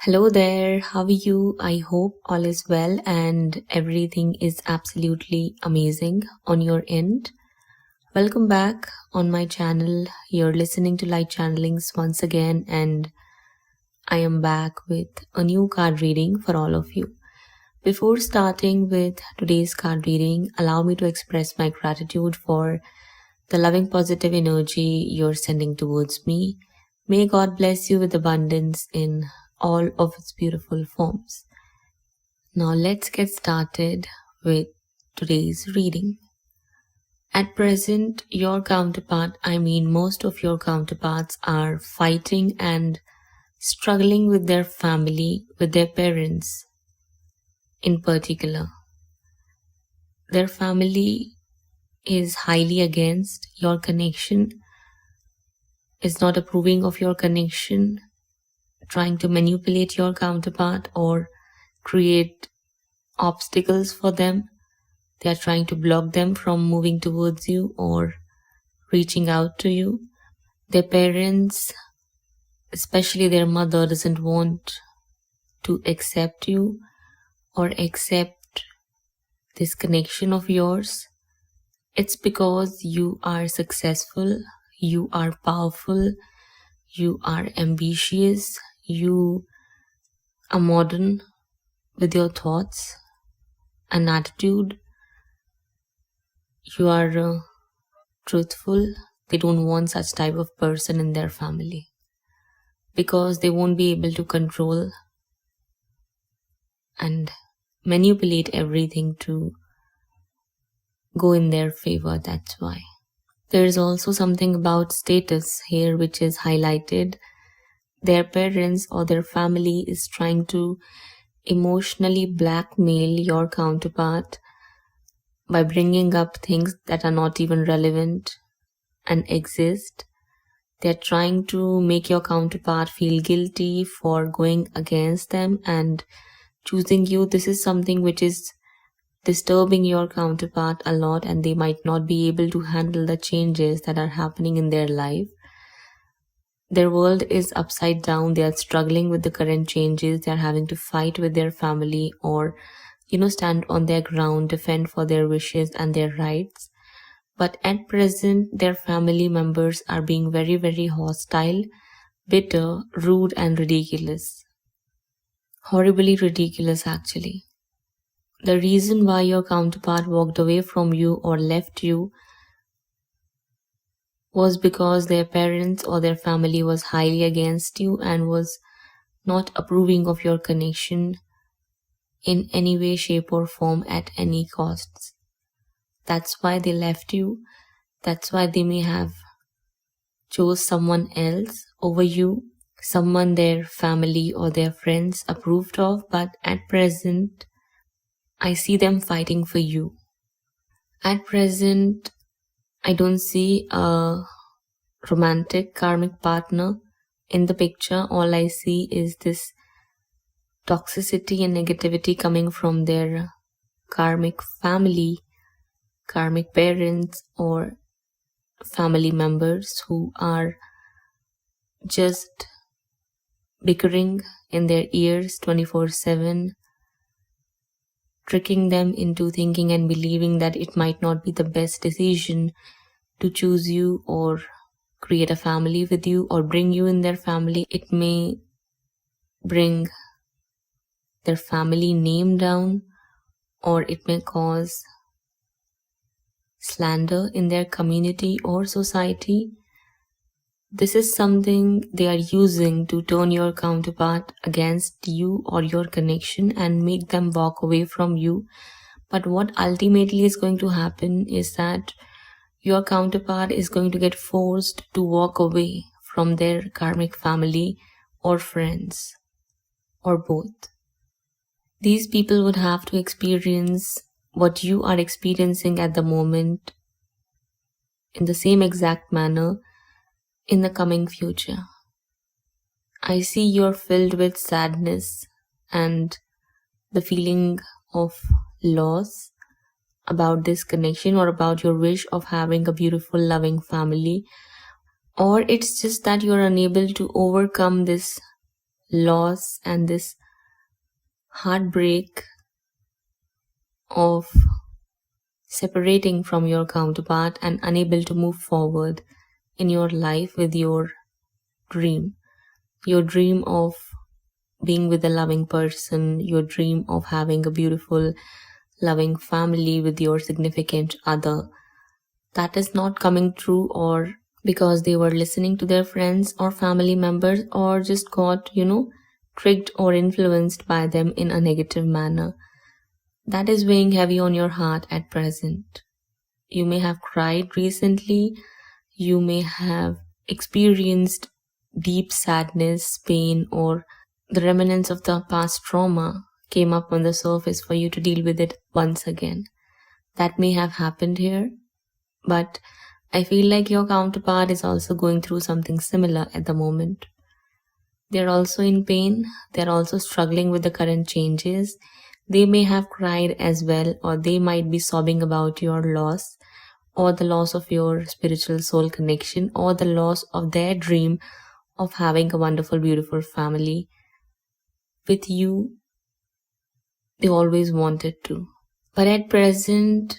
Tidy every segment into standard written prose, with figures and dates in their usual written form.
Hello there, how are you? I hope all is well and everything is absolutely amazing on your end. Welcome back on my channel. You're listening to Light Channelings once again, and I am back with a new card reading for all of you. Before starting with today's card reading, allow me to express my gratitude for the loving positive energy you're sending towards me. May God bless you with abundance in all of its beautiful forms. Now let's get started with today's reading. At present, your counterpart, most of your counterparts are fighting and struggling with their family, with their parents in particular. Their family is highly against your connection, is not approving of your connection, trying to manipulate your counterpart or create obstacles for them. They are trying to block them from moving towards you or reaching out to you. Their parents, especially their mother, doesn't want to accept you or accept this connection of yours. It's because you are successful, you are powerful, you are ambitious, you are modern with your thoughts and attitude. You are truthful. They don't want such type of person in their family because they won't be able to control and manipulate everything to go in their favor. That's why. There is also something about status here which is highlighted. Their parents or their family is trying to emotionally blackmail your counterpart by bringing up things that are not even relevant and exist. They're trying to make your counterpart feel guilty for going against them and choosing you. This is something which is disturbing your counterpart a lot, and they might not be able to handle the changes that are happening in their life. Their world is upside down. They are struggling with the current changes. They are having to fight with their family or stand on their ground, defend for their wishes and their rights. But at present, their family members are being very, very hostile, bitter, rude and ridiculous. Horribly ridiculous, actually. The reason why your counterpart walked away from you or left you was because their parents or their family was highly against you and was not approving of your connection in any way, shape or form at any costs. That's why they left you. That's why they may have chose someone else over you, someone their family or their friends approved of, but at present, I see them fighting for you. At present, I don't see a romantic karmic partner in the picture. All I see is this toxicity and negativity coming from their karmic family, karmic parents or family members who are just bickering in their ears 24/7, tricking them into thinking and believing that it might not be the best decision to choose you or create a family with you or bring you in their family. It may bring their family name down, or it may cause slander in their community or society. This is something they are using to turn your counterpart against you or your connection and make them walk away from you. But what ultimately is going to happen is that your counterpart is going to get forced to walk away from their karmic family or friends or both. These people would have to experience what you are experiencing at the moment in the same exact manner in the coming future. I see you're filled with sadness and the feeling of loss about this connection or about your wish of having a beautiful, loving family. Or it's just that you're unable to overcome this loss and this heartbreak of separating from your counterpart and unable to move forward in your life with your dream of being with a loving person, your dream of having a beautiful, loving family with your significant other. That is not coming true, or because they were listening to their friends or family members, or just got, tricked or influenced by them in a negative manner. That is weighing heavy on your heart at present. You may have cried recently, you may have experienced deep sadness, pain, or the remnants of the past trauma came up on the surface for you to deal with it once again. That may have happened here, but I feel like your counterpart is also going through something similar at the moment. They're also in pain, they're also struggling with the current changes. They may have cried as well, or they might be sobbing about your loss, or the loss of your spiritual soul connection, or the loss of their dream of having a wonderful, beautiful family with you. They always wanted to. But at present,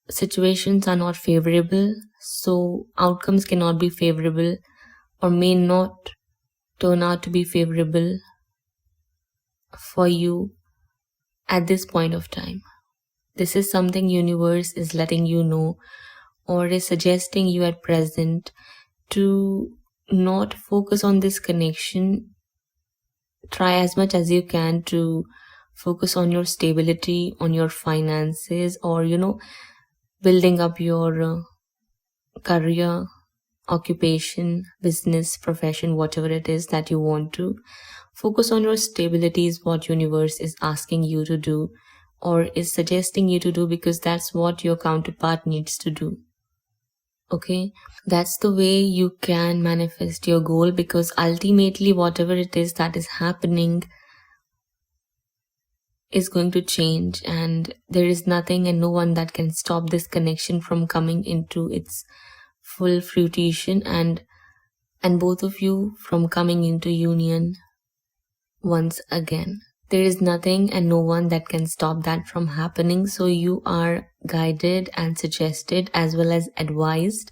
situations are not favorable, so outcomes cannot be favorable or may not turn out to be favorable for you at this point of time. This is something universe is letting you know, or is suggesting you at present to not focus on this connection. Try as much as you can to focus on your stability, on your finances, or building up your career, occupation, business, profession, whatever it is that you want to. Focus on your stability is what universe is asking you to do, or is suggesting you to do, because that's what your counterpart needs to do. Okay, that's the way you can manifest your goal, because ultimately whatever it is that is happening is going to change, and there is nothing and no one that can stop this connection from coming into its full fruition, and both of you from coming into union once again. There is nothing and no one that can stop that from happening. So you are guided and suggested as well as advised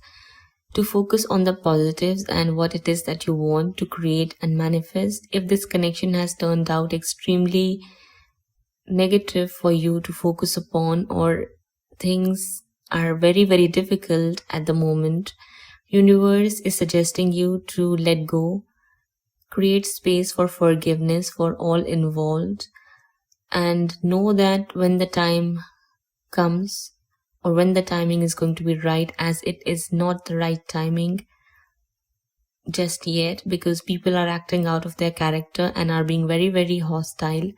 to focus on the positives and what it is that you want to create and manifest. If this connection has turned out extremely negative for you to focus upon, or things are very, very difficult at the moment, universe is suggesting you to let go, create space for forgiveness for all involved, and know that when the time comes, or when the timing is going to be right, as it is not the right timing just yet, because people are acting out of their character and are being very, very hostile,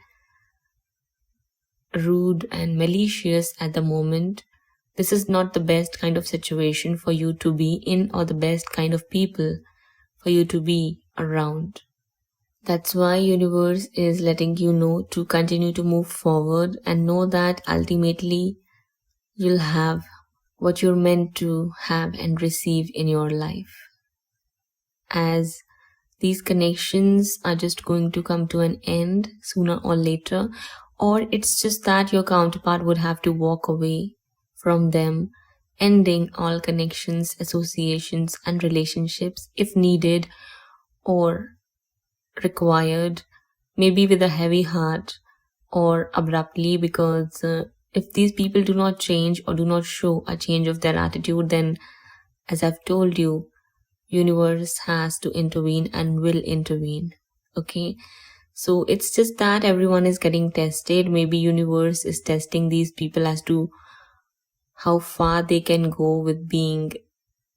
rude and malicious at the moment. This is not the best kind of situation for you to be in, or the best kind of people for you to be around. That's why universe is letting you know to continue to move forward and know that ultimately you'll have what you're meant to have and receive in your life. As these connections are just going to come to an end sooner or later, or it's just that your counterpart would have to walk away from them, ending all connections, associations, and relationships if needed or required, maybe with a heavy heart or abruptly, because if these people do not change or do not show a change of their attitude, then as I've told you, universe has to intervene and will intervene. Okay, so it's just that everyone is getting tested. Maybe universe is testing these people as to how far they can go with being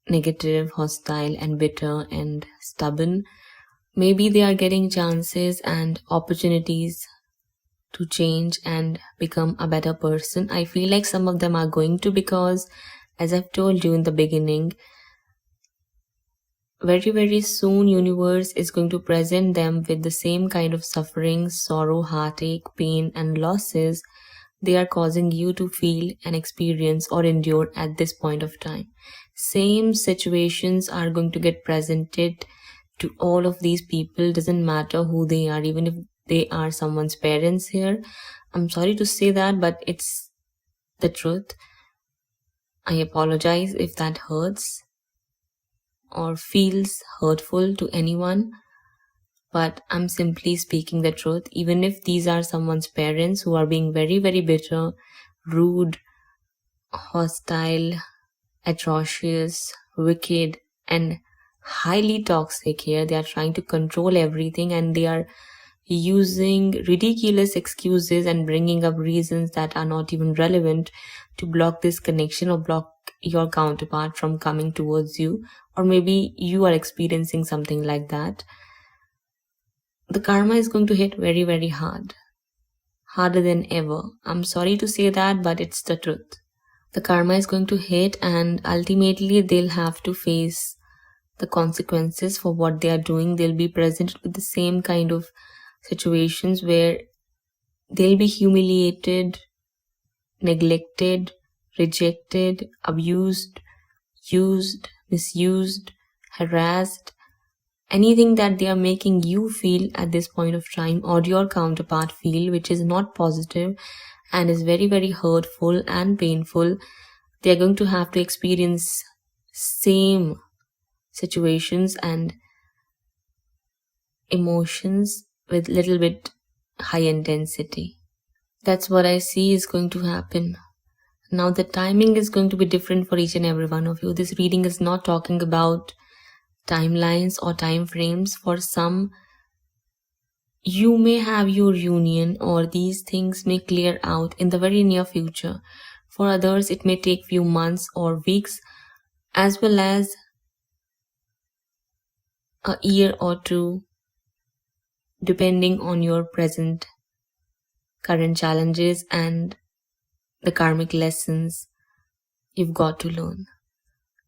negative, hostile, and bitter and stubborn. Maybe they are getting chances and opportunities to change and become a better person. I feel like some of them are going to, because as I've told you in the beginning, very, very soon universe is going to present them with the same kind of suffering, sorrow, heartache, pain, and losses they are causing you to feel and experience or endure at this point of time. Same situations are going to get presented to all of these people. Doesn't matter who they are, even if they are someone's parents here. I'm sorry to say that, but it's the truth. I apologize if that hurts or feels hurtful to anyone, but I'm simply speaking the truth. Even if these are someone's parents who are being very, very bitter, rude, hostile, atrocious, wicked, and highly toxic here. They are trying to control everything, and they are using ridiculous excuses and bringing up reasons that are not even relevant to block this connection or block your counterpart from coming towards you. Or maybe you are experiencing something like that. The karma is going to hit very, very hard. Harder than ever. I'm sorry to say that, but it's the truth. The karma is going to hit, and ultimately they'll have to face the consequences for what they are doing. They'll be presented with the same kind of situations where they'll be humiliated, neglected, rejected, abused, used, misused, harassed. Anything that they are making you feel at this point of time or your counterpart feel, which is not positive and is very, very hurtful and painful, they are going to have to experience same situations and emotions with little bit high intensity. That's what I see is going to happen. Now the timing is going to be different for each and every one of you. This reading is not talking about timelines or time frames. For some, you may have your union or these things may clear out in the very near future. For others, it may take few months or weeks, as well as a year or two, depending on your present current challenges and the karmic lessons you've got to learn.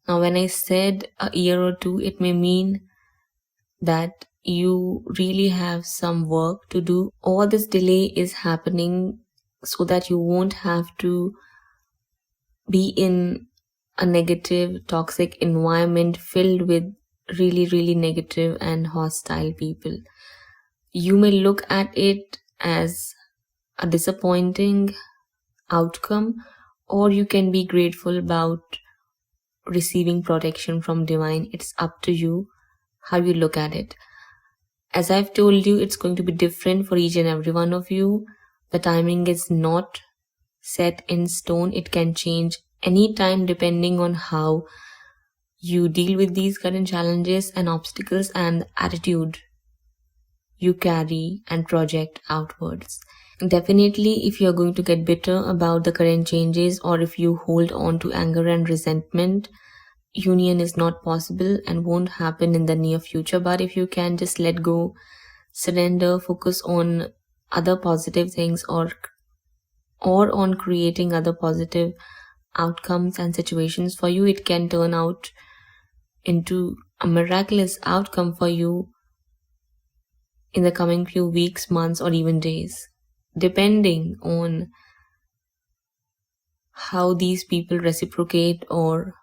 Now, when I said a year or two, it may mean that you really have some work to do. All this delay is happening so that you won't have to be in a negative, toxic environment filled with really, really negative and hostile people. You may look at it as a disappointing outcome, or you can be grateful about receiving protection from divine. It's up to you how you look at it. As I've told you, it's going to be different for each and every one of you. The timing is not set in stone. It can change anytime depending on how you deal with these current challenges and obstacles and attitude you carry and project outwards. Definitely, if you're going to get bitter about the current changes, or if you hold on to anger and resentment, union is not possible and won't happen in the near future. But if you can just let go, surrender, focus on other positive things or on creating other positive outcomes and situations for you, it can turn out into a miraculous outcome for you in the coming few weeks, months, or even days, depending on how these people reciprocate or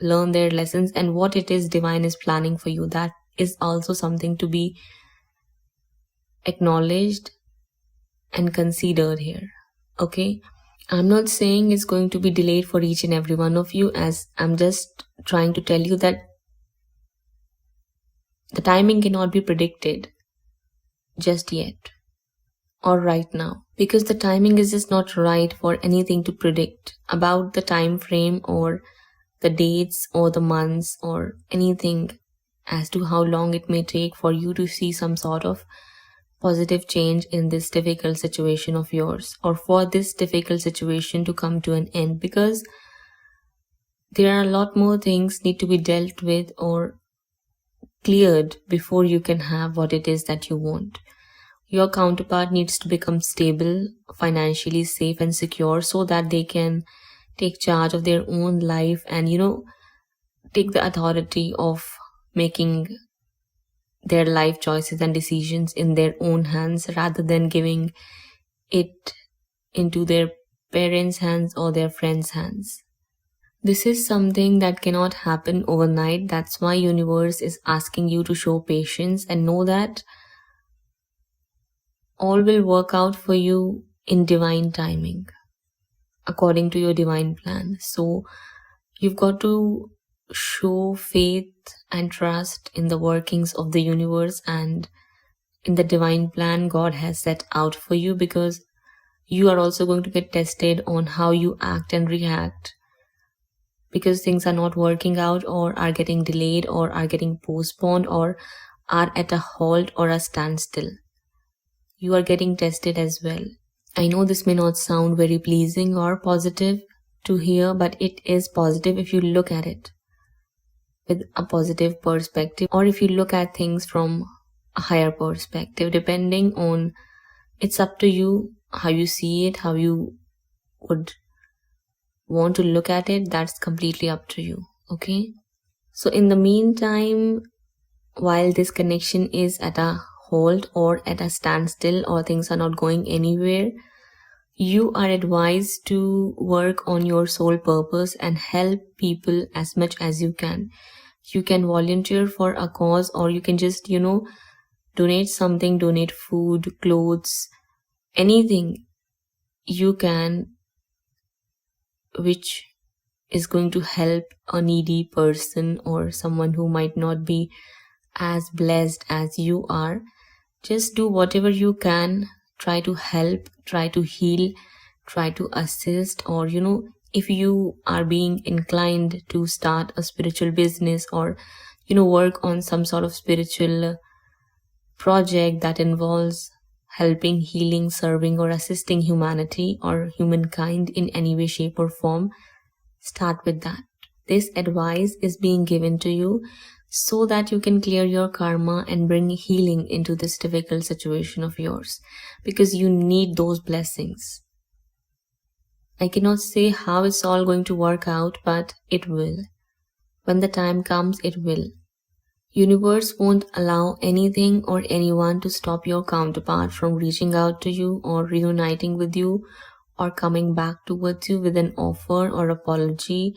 learn their lessons and what it is divine is planning for you. That is also something to be acknowledged and considered here. Okay, I'm not saying it's going to be delayed for each and every one of you, as I'm just trying to tell you that the timing cannot be predicted just yet or right now, because the timing is just not right for anything to predict about the time frame or the dates or the months or anything as to how long it may take for you to see some sort of positive change in this difficult situation of yours, or for this difficult situation to come to an end, because there are a lot more things need to be dealt with or cleared before you can have what it is that you want. Your counterpart needs to become stable, financially safe and secure, so that they can take charge of their own life and, take the authority of making their life choices and decisions in their own hands, rather than giving it into their parents' hands or their friends' hands. This is something that cannot happen overnight. That's why universe is asking you to show patience and know that all will work out for you in divine timing, according to your divine plan. So you've got to show faith and trust in the workings of the universe and in the divine plan God has set out for you, because you are also going to get tested on how you act and react, because things are not working out or are getting delayed or are getting postponed or are at a halt or a standstill. You are getting tested as well. I know this may not sound very pleasing or positive to hear, but it is positive if you look at it with a positive perspective, or if you look at things from a higher perspective, depending on, it's up to you how you see it, how you would want to look at it. That's completely up to you. Okay, so in the meantime, while this connection is at a halt or at a standstill or things are not going anywhere, you are advised to work on your soul purpose and help people as much as you can. You can volunteer for a cause, or you can just, donate something, donate food, clothes, anything you can, which is going to help a needy person or someone who might not be as blessed as you are. Just do whatever you can. Try to help, try to heal, try to assist, or if you are being inclined to start a spiritual business or work on some sort of spiritual project that involves helping, healing, serving, or assisting humanity or humankind in any way, shape, or form, start with that. This advice is being given to you so that you can clear your karma and bring healing into this difficult situation of yours, because you need those blessings. I cannot say how it's all going to work out, but it will. When the time comes, it will. Universe won't allow anything or anyone to stop your counterpart from reaching out to you or reuniting with you or coming back towards you with an offer or apology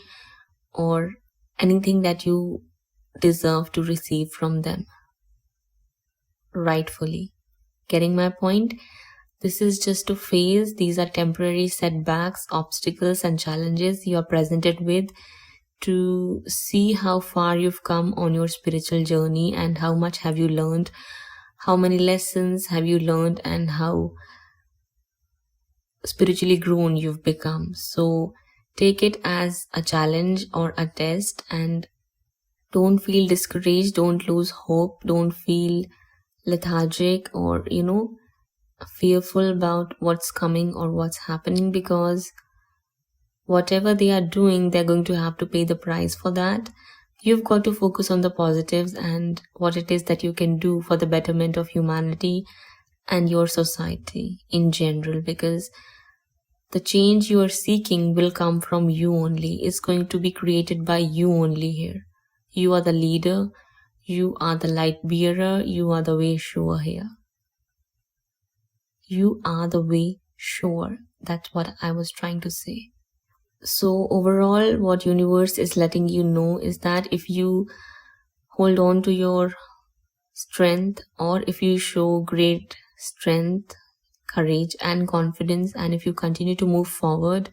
or anything that you deserve to receive from them rightfully. Getting my point? This is just a phase. These are temporary setbacks, obstacles, and challenges you are presented with to see how far you've come on your spiritual journey and how much have you learned, how many lessons have you learned, and how spiritually grown you've become. So take it as a challenge or a test, and don't feel discouraged, don't lose hope, don't feel lethargic or fearful about what's coming or what's happening, because whatever they are doing, they're going to have to pay the price for that. You've got to focus on the positives and what it is that you can do for the betterment of humanity and your society in general, because the change you are seeking will come from you only. It's going to be created by you only here. You are the leader, you are the light bearer, you are the way shower here. You are the way shower. That's what I was trying to say. So overall, what universe is letting you know is that if you hold on to your strength, or if you show great strength, courage, and confidence, and if you continue to move forward,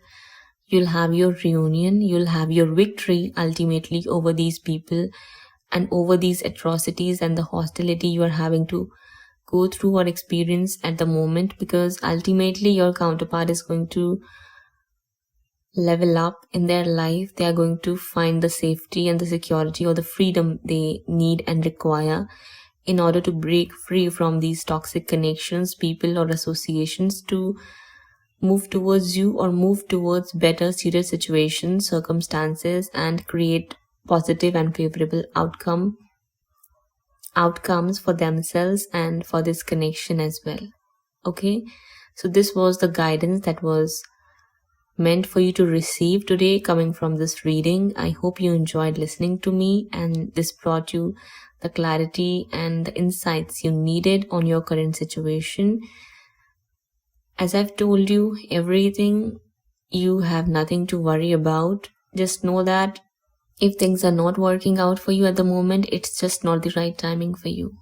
you'll have your reunion, you'll have your victory ultimately over these people and over these atrocities and the hostility you are having to go through or experience at the moment, because ultimately your counterpart is going to level up in their life. They are going to find the safety and the security or the freedom they need and require in order to break free from these toxic connections, people, or associations, to move towards you or move towards better serious situations, circumstances, and create positive and favorable outcomes for themselves and for this connection as well. Okay, so this was the guidance that was meant for you to receive today coming from this reading. I hope you enjoyed listening to me and this brought you the clarity and the insights you needed on your current situation. As I've told you, everything, you have nothing to worry about. just know that if things are not working out for you at the moment, it's just not the right timing for you.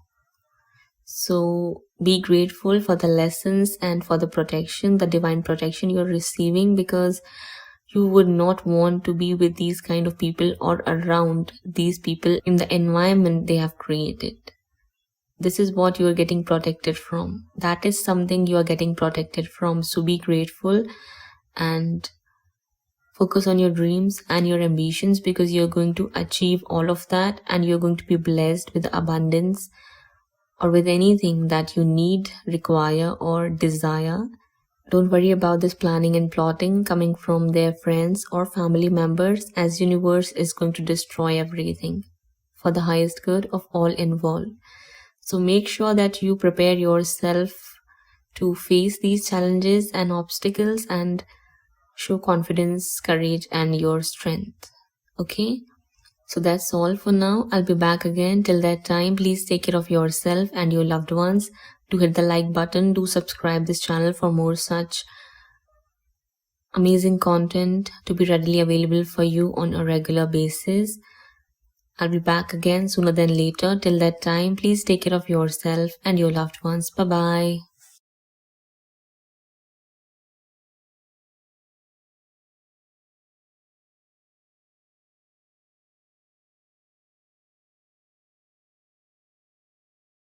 So be grateful for the lessons and for the protection, the divine protection you're receiving, because you would not want to be with these kind of people or around these people in the environment they have created. This is what you are getting protected from. That is something you are getting protected from. So be grateful and focus on your dreams and your ambitions, because you're going to achieve all of that and you're going to be blessed with abundance or with anything that you need, require, or desire. Don't worry about this planning and plotting coming from their friends or family members, as universe is going to destroy everything for the highest good of all involved. So make sure that you prepare yourself to face these challenges and obstacles and show confidence, courage, and your strength. Okay? So that's all for now. I'll be back again. Till that time, please take care of yourself and your loved ones. Do hit the like button. Do subscribe this channel for more such amazing content to be readily available for you on a regular basis. I'll be back again sooner than later. Till that time, please take care of yourself and your loved ones. Bye-bye.